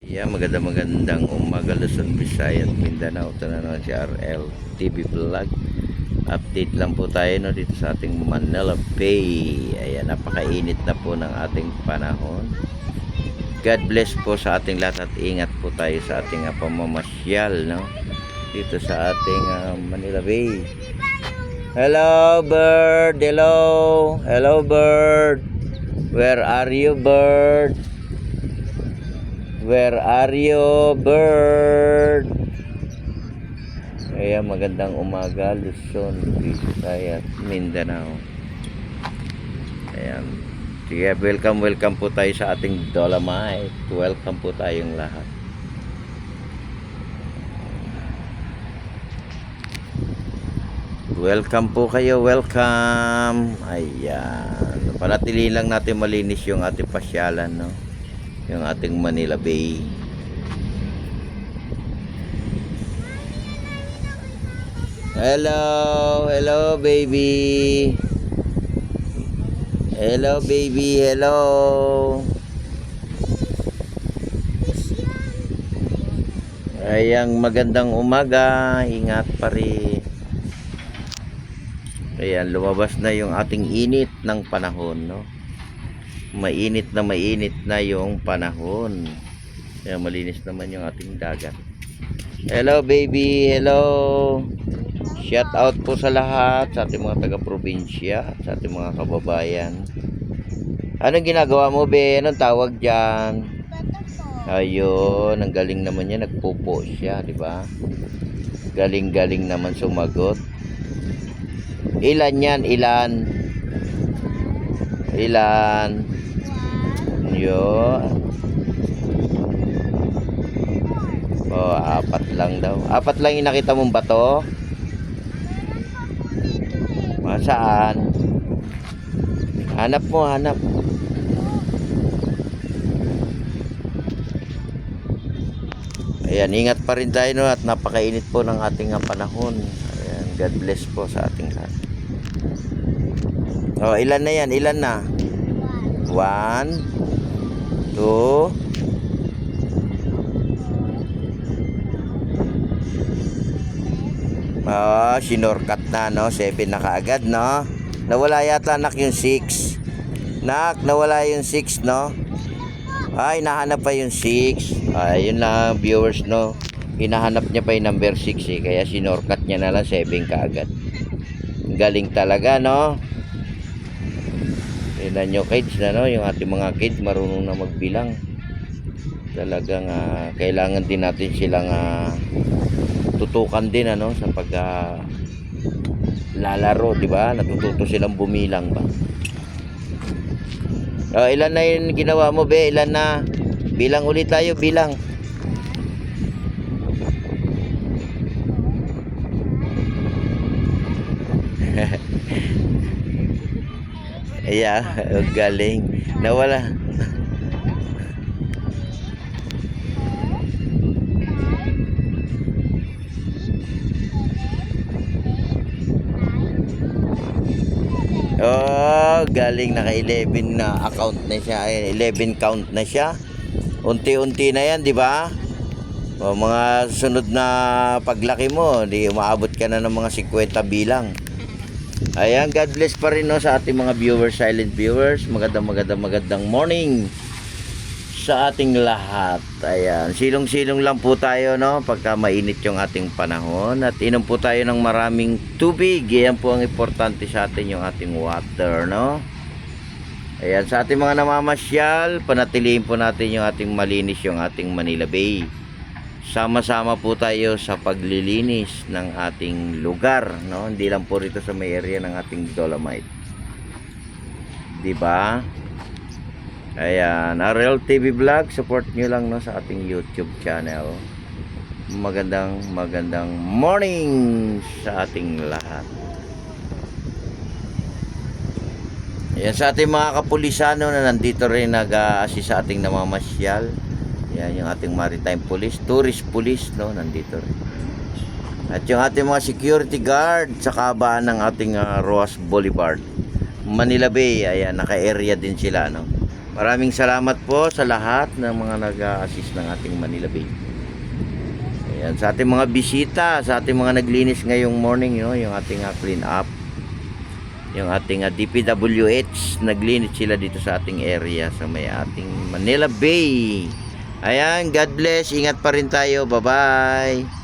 Yeah, magandang umaga Luzon, Visayas, Mindanao. Ito na naman si RL TV Vlog. Update lang po tayo no, dito sa ating Manila Bay. Ayan, napakainit na po ng ating panahon. God bless po sa ating lahat at ingat po tayo sa ating pamamasyal no, dito sa ating Manila Bay. Hello bird, hello. Hello bird. Where are you bird? Where are you, bird? Ayan, magandang umaga, Luzon, Visayas, Mindanao. Ayan. Sige, welcome po tayo sa ating Dolomite. Welcome po tayong lahat. Welcome po kayo, welcome. Ayan. Panatili lang natin malinis yung ating pasyalan, no? Yung ating Manila Bay. Hello baby. Hello baby, hello. Ayang magandang umaga, ingat pa rin. Ayan, lumabas na yung ating init ng panahon, no? Mainit na yung panahon. Kaya malinis naman yung ating dagat. Hello baby, hello. Shout out po sa lahat, sa ating mga taga-probinsya, sa ating mga kababayan. Anong ginagawa mo, be? Anong tawag dyan? Ayun, ang galing naman niya, nagpupo siya, di ba? Galing naman sumagot. Ilan yan, ilan? Ilan? Yun. Oh, apat lang daw. Apat lang yung nakita mong bato? Saan? Hanap mo, hanap. Ayan, ingat pa rin tayo no, at napakainit po ng ating panahon. Ayan, God bless po sa ating lahat. Oh, ilan na yan? Ilan na? 1 2 sinorkat na no, 7 na kaagad no. Nawala yata nak yung 6. Nak, nawala yung 6 no. Ay, nahanap pa yung 6. Ayun lang viewers no. Hinahanap niya pa yung number 6 eh. Kaya sinorkat niya na lang 7 kaagad. Galing talaga no. Tignan nyo kids na no, yung ating mga kids marunong na magbilang. Talagang kailangan din natin silang tutukan din ano sa pag lalaro, di ba? Natututo silang bumilang ba? Ilan na yung ginawa mo, be? Ilan na? Bilang ulit tayo, bilang. Yeah, galing. Nawala. Oh, galing, naka 11 na account na siya. 11 count na siya. Unti-unti na 'yan, 'di ba? O mga sunod na paglaki mo, di umaabot ka na ng mga 50 bilang. Ayan, God bless pa rin no, sa ating mga viewers, silent viewers. Magandang morning sa ating lahat. Ayan, silong-silong lang po tayo no pagka mainit yung ating panahon, at inom po tayo ng maraming tubig. Yan po ang importante sa atin, yung ating water no. Ayan, sa ating mga namamasyal, panatilihin po natin yung ating malinis yung ating Manila Bay. Sama-sama po tayo sa paglilinis ng ating lugar no, hindi lang po rito sa may area ng ating Dolomite, di ba? Ayan, RL TV Vlog, support nyo lang no sa ating YouTube channel. Magandang morning sa ating lahat. Ayan, sa ating mga kapulisano na nandito rin nag-assist sa ating namamasyal. Yan yung ating maritime police, tourist police no, nandito rin. At yung ating mga security guard sa kabaan ng ating Roas Boulevard, Manila Bay. Ayan, naka-area din sila no. Maraming salamat po sa lahat ng mga nag-assist ng ating Manila Bay. Ayan, sa ating mga bisita, sa ating mga naglinis ngayong morning, yung ating clean up, yung ating DPWH, naglinis sila dito sa ating area, sa may ating Manila Bay. Ayan, God bless, ingat pa rin tayo, bye bye.